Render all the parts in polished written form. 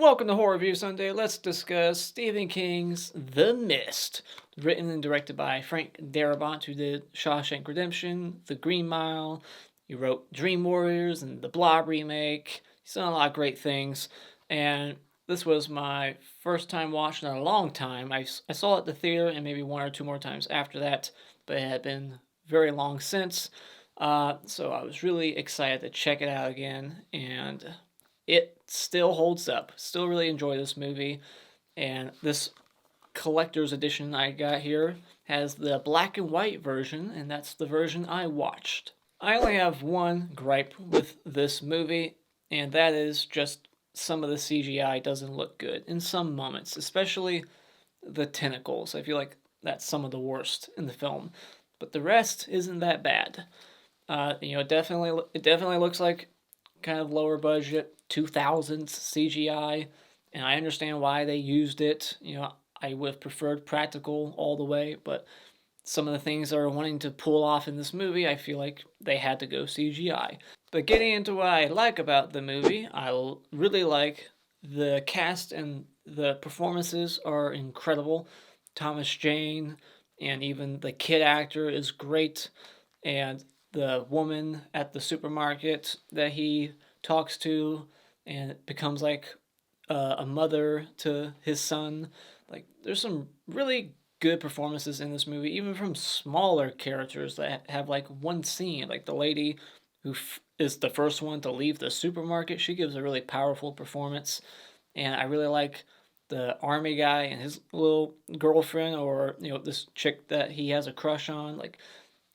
Welcome to Horror Review Sunday. Let's discuss Stephen King's The Mist, written and directed by Frank Darabont, who did Shawshank Redemption, The Green Mile. He wrote Dream Warriors and the Blob remake. He's done a lot of great things, and this was my first time watching in a long time. I saw it at the theater and maybe one or two more times after that, but it had been very long since. So I was really excited to check it out again, and it still holds up. Still really enjoy this movie. And this collector's edition I got here has the black and white version, and that's the version I watched. I only have one gripe with this movie, and that is just some of the CGI doesn't look good in some moments, especially the tentacles. I feel like that's some of the worst in the film, but the rest isn't that bad. It definitely looks like kind of lower budget 2000s CGI, and I understand why they used it. I would have preferred practical all the way, but some of the things they're wanting to pull off in this movie, I feel like they had to go CGI. But getting into what I like about the movie, I really like the cast and the performances are incredible. Thomas Jane and even the kid actor is great, and the woman at the supermarket that he talks to and becomes like a mother to his son. Like, there's some really good performances in this movie, even from smaller characters that have like one scene. Like the lady who is the first one to leave the supermarket, she gives a really powerful performance. And I really like the army guy and his little girlfriend, or this chick that he has a crush on. Like,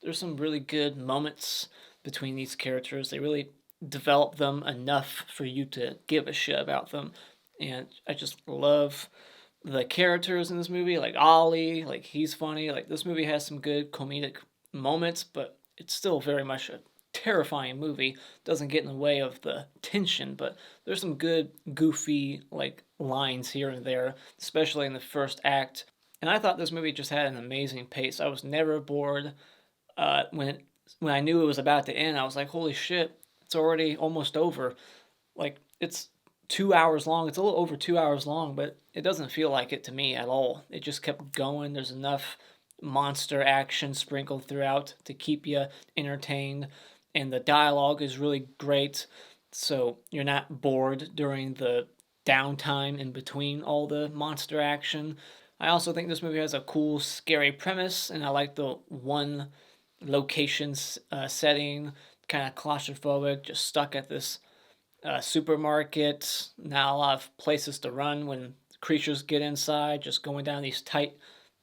there's some really good moments between these characters. They really develop them enough for you to give a shit about them. And I just love the characters in this movie, like Ollie, like he's funny. Like, this movie has some good comedic moments, but it's still very much a terrifying movie. Doesn't get in the way of the tension, but there's some good goofy like lines here and there, especially in the first act. And I thought this movie just had an amazing pace. I was never bored. When I knew it was about to end, I was like, holy shit, it's already almost over. Like, it's 2 hours long. It's a little over 2 hours long, but it doesn't feel like it to me at all. It just kept going. There's enough monster action sprinkled throughout to keep you entertained, and the dialogue is really great, so you're not bored during the downtime in between all the monster action. I also think this movie has a cool, scary premise, and I like the one location setting, kind of claustrophobic, just stuck at this supermarket. Not a lot of places to run when creatures get inside, just going down these tight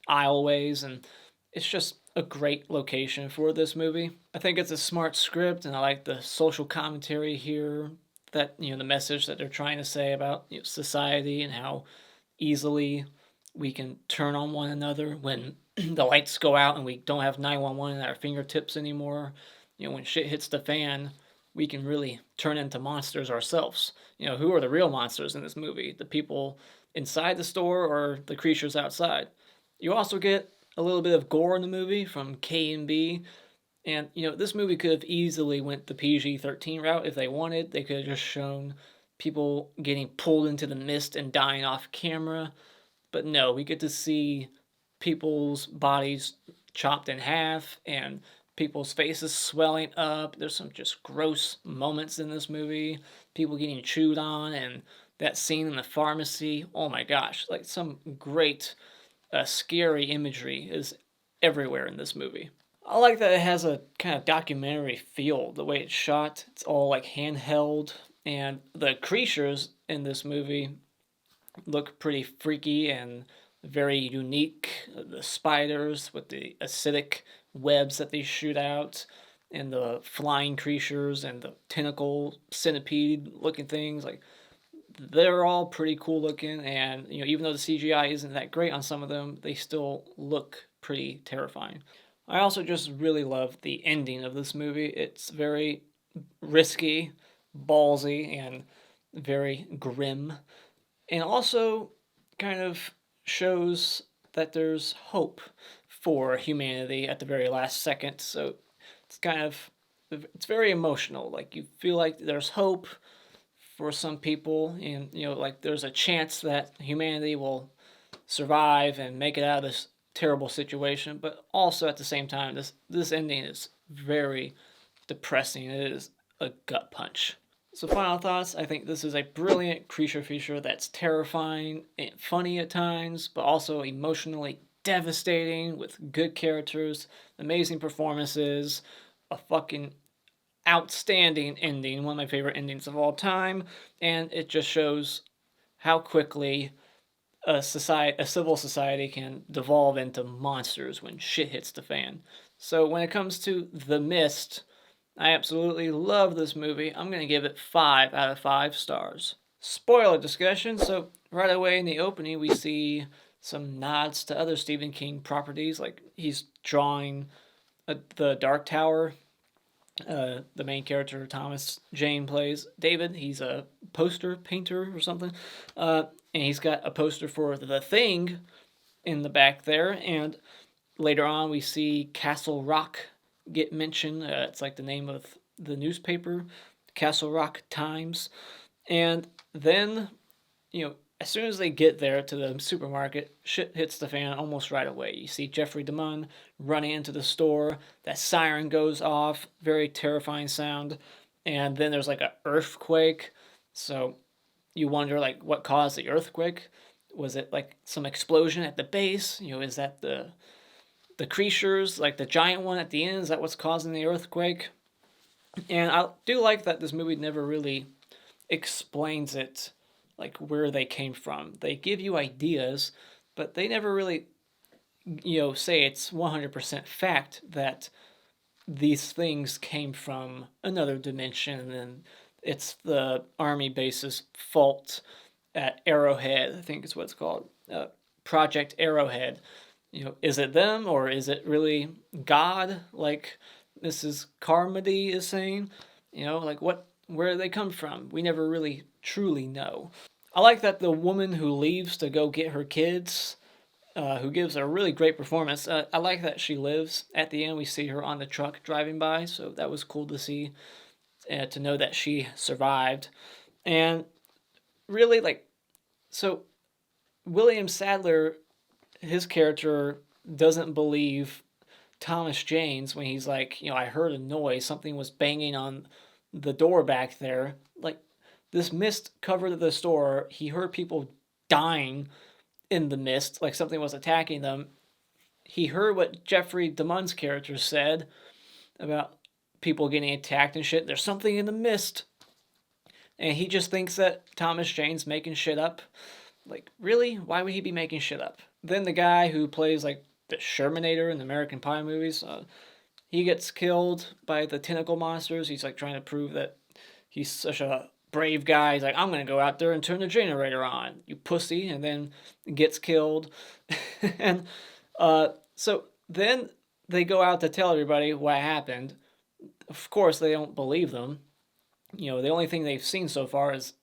aisleways, and it's just a great location for this movie. I think it's a smart script, and I like the social commentary here, that the message that they're trying to say about society and how easily we can turn on one another when the lights go out and we don't have 911 at our fingertips anymore. When shit hits the fan, we can really turn into monsters ourselves. Who are the real monsters in this movie? The people inside the store or the creatures outside? You also get a little bit of gore in the movie from K and B. And this movie could have easily went the PG-13 route if they wanted. They could have just shown people getting pulled into the mist and dying off camera. But no, we get to see people's bodies chopped in half and people's faces swelling up. There's some just gross moments in this movie. People getting chewed on, and that scene in the pharmacy. Oh my gosh, like some great scary imagery is everywhere in this movie. I like that it has a kind of documentary feel, the way it's shot. It's all like handheld, and the creatures in this movie look pretty freaky and very unique. The spiders with the acidic webs that they shoot out, and the flying creatures and the tentacle centipede looking things, like, they're all pretty cool looking, and even though the CGI isn't that great on some of them, they still look pretty terrifying. I also just really love the ending of this movie. It's very risky, ballsy, and very grim, and also kind of shows that there's hope for humanity at the very last second. So it's very emotional. Like, you feel like there's hope for some people, and like there's a chance that humanity will survive and make it out of this terrible situation. But also at the same time, this ending is very depressing. It is a gut punch. So final thoughts, I think this is a brilliant creature feature that's terrifying and funny at times, but also emotionally devastating with good characters, amazing performances, a fucking outstanding ending, one of my favorite endings of all time, and it just shows how quickly a civil society can devolve into monsters when shit hits the fan. So when it comes to The Mist, I absolutely love this movie. I'm going to give it 5 out of 5 stars. Spoiler discussion. So right away in the opening, we see some nods to other Stephen King properties. Like he's drawing the Dark Tower. The main character, Thomas Jane, plays David. He's a poster painter or something. And he's got a poster for The Thing in the back there. And later on, we see Castle Rock get mentioned. It's like the name of the newspaper, Castle Rock Times. And then, as soon as they get there to the supermarket, shit hits the fan almost right away. You see Jeffrey DeMunn running into the store. That siren goes off, very terrifying sound. And then there's like an earthquake. So you wonder like what caused the earthquake. Was it like some explosion at the base? Is that the creatures, like the giant one at the end? Is that what's causing the earthquake? And I do like that this movie never really explains it, like where they came from. They give you ideas, but they never really, say it's 100% fact that these things came from another dimension and it's the army base's fault at Arrowhead, I think is what it's called, Project Arrowhead. Is it them or is it really God, like Mrs. Carmody is saying? Like where do they come from? We never really truly know. I like that the woman who leaves to go get her kids, who gives a really great performance, I like that she lives. At the end, we see her on the truck driving by, so that was cool to see, to know that she survived. And really, so William Sadler, his character doesn't believe Thomas Jane's when he's like, I heard a noise, something was banging on the door back there. Like, this mist covered the store. He heard people dying in the mist, like something was attacking them. He heard what Jeffrey DeMunn's character said about people getting attacked and shit. There's something in the mist. And he just thinks that Thomas Jane's making shit up. Like, really? Why would he be making shit up? Then the guy who plays, like, the Shermanator in the American Pie movies, he gets killed by the tentacle monsters. He's, like, trying to prove that he's such a brave guy. He's like, I'm going to go out there and turn the generator on, you pussy, and then gets killed. And so then they go out to tell everybody what happened. Of course, they don't believe them. The only thing they've seen so far is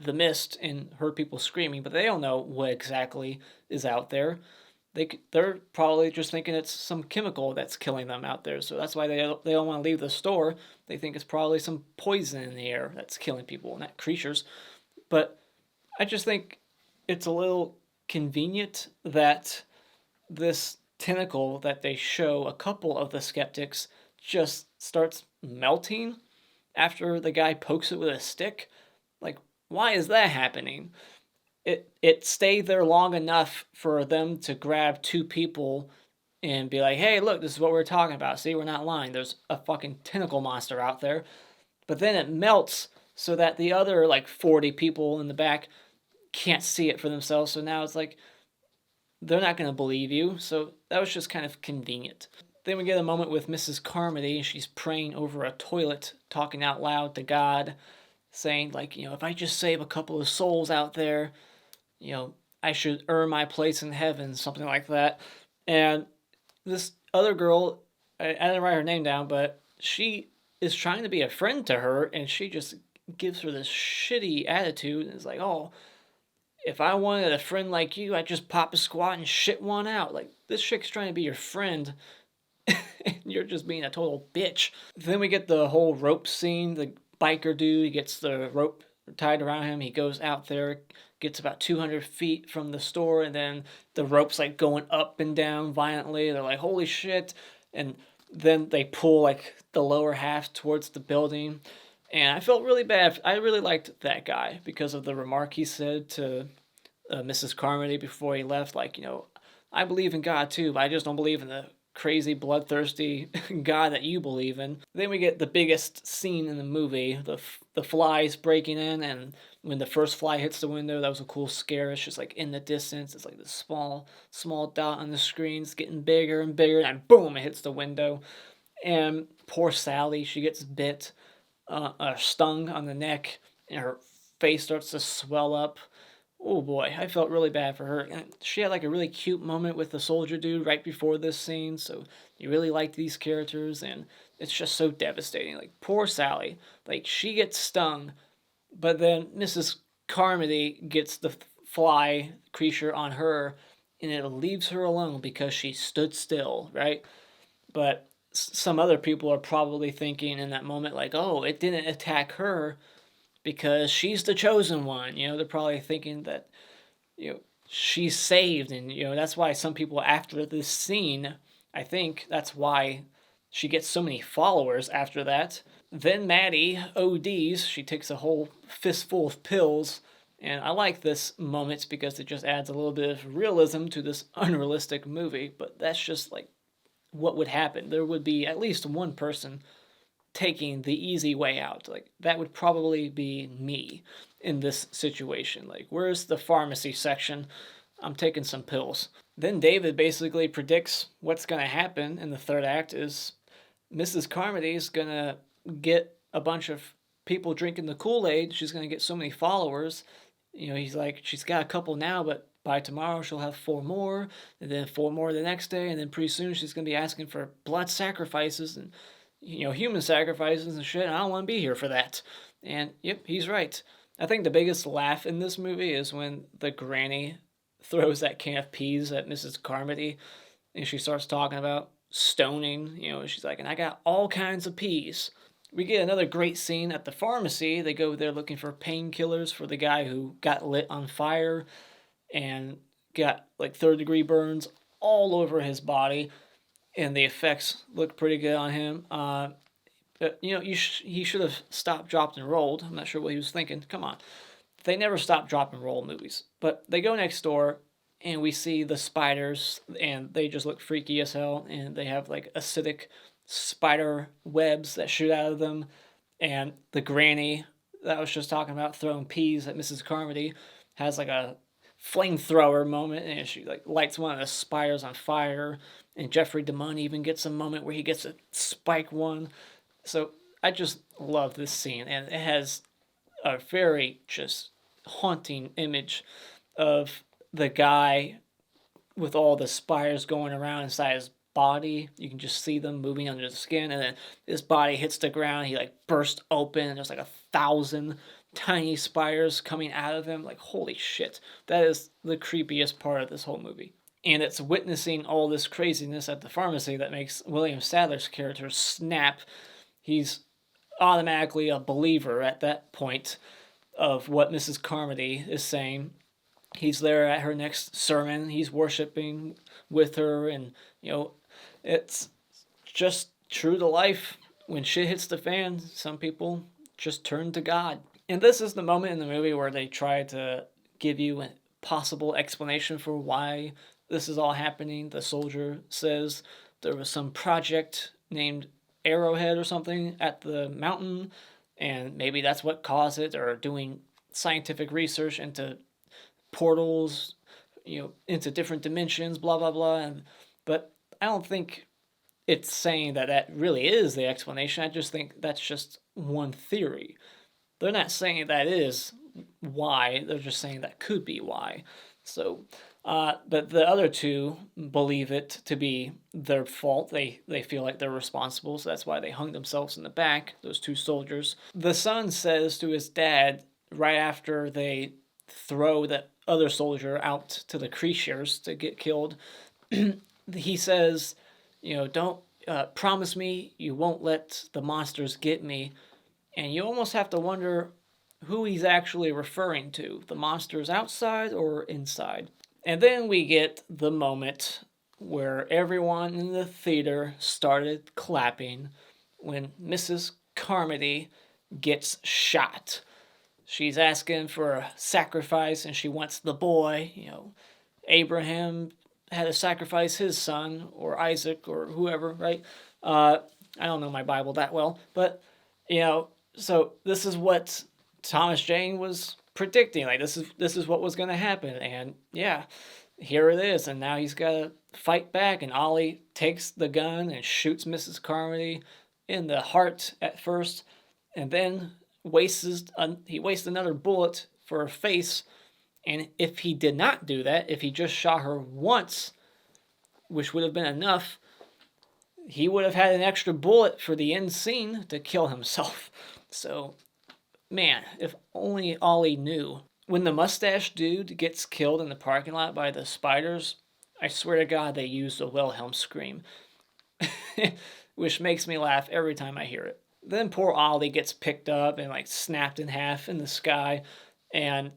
the mist and heard people screaming, but they don't know what exactly is out there. They're probably just thinking it's some chemical that's killing them out there, so that's why they don't want to leave the store. They think it's probably some poison in the air that's killing people, not creatures. But I just think it's a little convenient that this tentacle that they show a couple of the skeptics just starts melting after the guy pokes it with a stick. Like, why is that happening? It stayed there long enough for them to grab two people and be like, hey, look, this is what we're talking about. See, we're not lying. There's a fucking tentacle monster out there. But then it melts so that the other, 40 people in the back can't see it for themselves. So now it's like, they're not going to believe you. So that was just kind of convenient. Then we get a moment with Mrs. Carmody, and she's praying over a toilet, talking out loud to God, saying, if I just save a couple of souls out there, I should earn my place in heaven, something like that. And this other girl, I didn't write her name down, but she is trying to be a friend to her, and she just gives her this shitty attitude, and is like, oh, if I wanted a friend like you, I'd just pop a squat and shit one out. Like, this chick's trying to be your friend, and you're just being a total bitch. Then we get the whole rope scene. The biker dude gets the rope tied around him. He goes out there, gets about 200 feet from the store, and then the rope's like going up and down violently. They're like, holy shit. And then they pull like the lower half towards the building. And I felt really bad. I really liked that guy because of the remark he said to Mrs. Carmody before he left. Like, I believe in God too, but I just don't believe in the crazy, bloodthirsty God that you believe in. Then we get the biggest scene in the movie, the flies breaking in, and when the first fly hits the window, that was a cool scare. It's just like in the distance, it's like this small dot on the screen. It's getting bigger and bigger, and boom, it hits the window. And poor Sally, she gets bit, stung on the neck, and her face starts to swell up. Oh boy, I felt really bad for her. And she had like a really cute moment with the soldier dude right before this scene, so you really liked these characters, and it's just so devastating. Like, poor Sally. Like, she gets stung, but then Mrs. Carmody gets the fly creature on her, and it leaves her alone because she stood still, right? But some other people are probably thinking in that moment, like, oh, it didn't attack her because she's the chosen one. They're probably thinking that, she's saved. And, that's why some people after this scene, I think that's why she gets so many followers after that. Then Maddie ODs. She takes a whole fistful of pills. And I like this moment because it just adds a little bit of realism to this unrealistic movie. But that's just like what would happen. There would be at least one person taking the easy way out. Like, that would probably be me in this situation. Like, where's the pharmacy section? I'm taking some pills. Then David basically predicts what's going to happen in the third act is Mrs. Carmody's going to get a bunch of people drinking the Kool-Aid. She's going to get so many followers. He's like, she's got a couple now, but by tomorrow she'll have 4 more, and then 4 more the next day, and then pretty soon she's going to be asking for blood sacrifices and human sacrifices and shit. I don't want to be here for that. And yep, he's right. I think the biggest laugh in this movie is when the granny throws that can of peas at Mrs. Carmody, and she starts talking about stoning. She's like, and I got all kinds of peas. We get another great scene at the pharmacy. They go there looking for painkillers for the guy who got lit on fire and got like 3rd-degree burns all over his body. And the effects look pretty good on him. But, he should have stopped, dropped, and rolled. I'm not sure what he was thinking. Come on. They never stop, drop, and roll movies. But they go next door, and we see the spiders, and they just look freaky as hell. And they have, like, acidic spider webs that shoot out of them. And the granny that I was just talking about throwing peas at Mrs. Carmody has, like, a flamethrower moment, and she, like, lights one of the spiders on fire. And Jeffrey DeMunn even gets a moment where he gets to spike one. So I just love this scene. And it has a very just haunting image of the guy with all the spires going around inside his body. You can just see them moving under the skin. And then his body hits the ground. He like bursts open. And there's like 1,000 tiny spires coming out of him. Like, holy shit. That is the creepiest part of this whole movie. And it's witnessing all this craziness at the pharmacy that makes William Sadler's character snap. He's automatically a believer at that point of what Mrs. Carmody is saying. He's there at her next sermon. He's worshiping with her. And, it's just true to life. When shit hits the fan, some people just turn to God. And this is the moment in the movie where they try to give you a possible explanation for why this is all happening. The soldier says there was some project named Arrowhead or something at the mountain, and maybe that's what caused it, or doing scientific research into portals, into different dimensions, blah, blah, blah. But I don't think it's saying that really is the explanation. I just think that's just one theory. They're not saying that is why. They're just saying that could be why. So, but the other two believe it to be their fault. They feel like they're responsible, so that's why they hung themselves in the back, those 2 soldiers. The son says to his dad, right after they throw the other soldier out to the creatures to get killed, he says, don't promise me you won't let the monsters get me. And you almost have to wonder who he's actually referring to. The monsters outside or inside. And then we get the moment where everyone in the theater started clapping when Mrs. Carmody gets shot. She's asking for a sacrifice and she wants the boy. Abraham had to sacrifice his son, or Isaac, or whoever, right? I don't know my Bible that well, but, so this is what Thomas Jane was predicting. Like, this is what was going to happen, and yeah, here it is. And now he's got to fight back, and Ollie takes the gun and shoots Mrs. Carmody in the heart at first, and then he wastes another bullet for her face. And if he did not do that, if he just shot her once, which would have been enough, he would have had an extra bullet for the end scene to kill himself. So, man, if only Ollie knew. When the mustache dude gets killed in the parking lot by the spiders, I swear to God they used a Wilhelm scream, which makes me laugh every time I hear it. Then poor Ollie gets picked up and snapped in half in the sky, and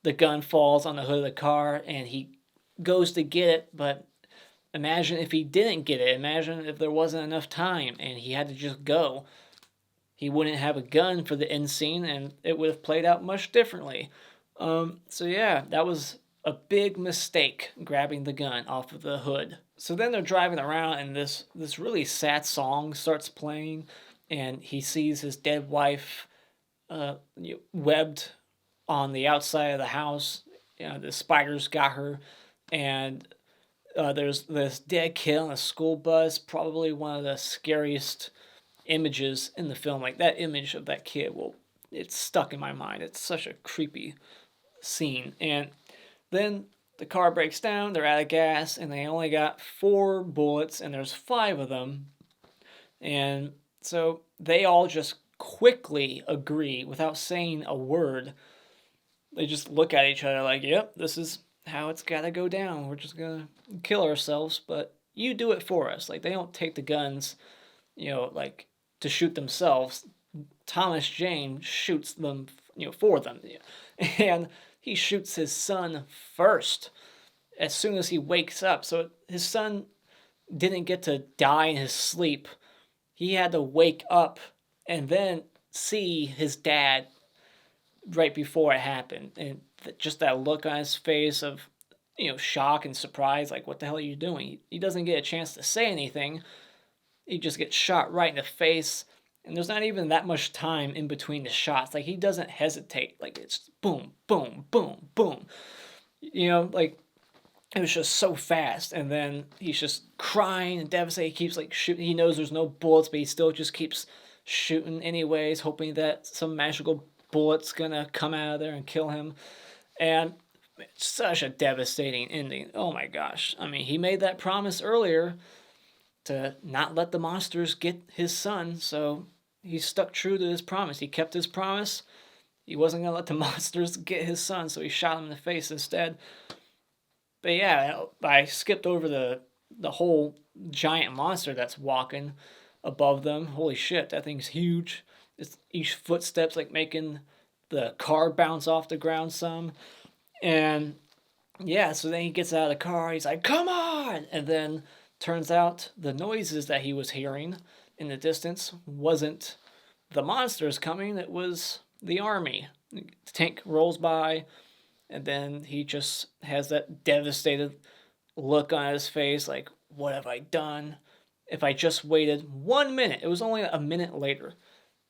the gun falls on the hood of the car, and he goes to get it, but imagine if he didn't get it. Imagine if there wasn't enough time and he had to just go. He wouldn't have a gun for the end scene, and it would have played out much differently. So yeah, that was a big mistake, grabbing the gun off of the hood. So then they're driving around, and this really sad song starts playing, and he sees his dead wife webbed on the outside of the house. The spiders got her, and there's this dead kid on a school bus, probably one of the scariest images in the film. Like, that image of that kid, it's stuck in my mind. It's such a creepy scene. And then the car breaks down, they're out of gas, and they only got 4 bullets, and there's 5 of them. And so they all just quickly agree, without saying a word. They just look at each other like, yep, this is how it's got to go down. We're just going to kill ourselves, but you do it for us. Like, they don't take the guns, to shoot themselves. Thomas Jane shoots them, for them. And he shoots his son first as soon as he wakes up. So his son didn't get to die in his sleep. He had to wake up and then see his dad right before it happened. And just that look on his face of, shock and surprise, like, what the hell are you doing? He doesn't get a chance to say anything. He just gets shot right in the face. And there's not even that much time in between the shots. Like, he doesn't hesitate. Like, it's boom, boom, boom, boom. It was just so fast. And then he's just crying and devastated. He keeps, shooting. He knows there's no bullets, but he still just keeps shooting anyways, hoping that some magical bullet's gonna come out of there and kill him. And it's such a devastating ending. Oh my gosh. I mean, he made that promise earlier to not let the monsters get his son, so he stuck true to his promise. He kept his promise. He wasn't going to let the monsters get his son, so he shot him in the face instead. But yeah, I skipped over the whole giant monster that's walking above them. Holy shit, that thing's huge. Each footstep's making the car bounce off the ground some. And yeah, so then he gets out of the car. He's like, come on! And then turns out the noises that he was hearing in the distance wasn't the monsters coming, it was the army. The tank rolls by, and then he just has that devastated look on his face, like, what have I done? If I just waited 1 minute, it was only a minute later.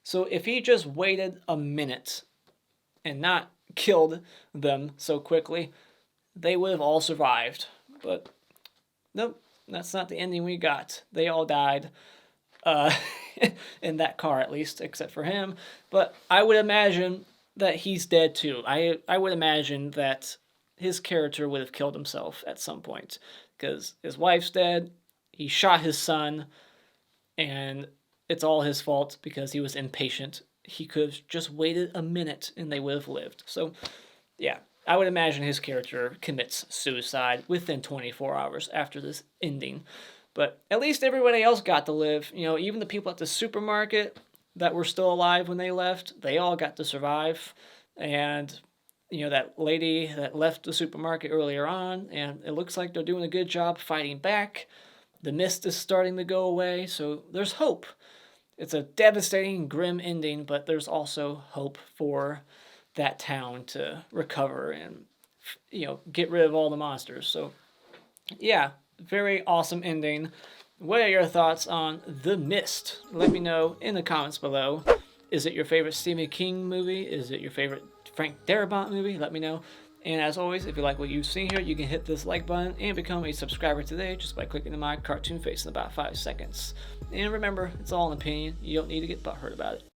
So if he just waited a minute and not killed them so quickly, they would have all survived. But nope. That's not the ending we got. They all died. In that car, at least, except for him. But I would imagine that he's dead too. I would imagine that his character would have killed himself at some point. Because his wife's dead, he shot his son, and it's all his fault because he was impatient. He could have just waited a minute and they would have lived. So, yeah. I would imagine his character commits suicide within 24 hours after this ending. But at least everybody else got to live. Even the people at the supermarket that were still alive when they left, they all got to survive. and that lady that left the supermarket earlier on, and it looks like they're doing a good job fighting back. The mist is starting to go away, so there's hope. It's a devastating, grim ending, but there's also hope for that town to recover and get rid of all the monsters. So yeah, very awesome ending. What are your thoughts on The Mist? Let me know in the comments below. Is it your favorite Stephen King movie? Is it your favorite Frank Darabont movie? Let me know. And as always, if you like what you've seen here, you can hit this like button and become a subscriber today just by clicking on my cartoon face in about 5 seconds. And remember, it's all an opinion. You don't need to get butthurt about it.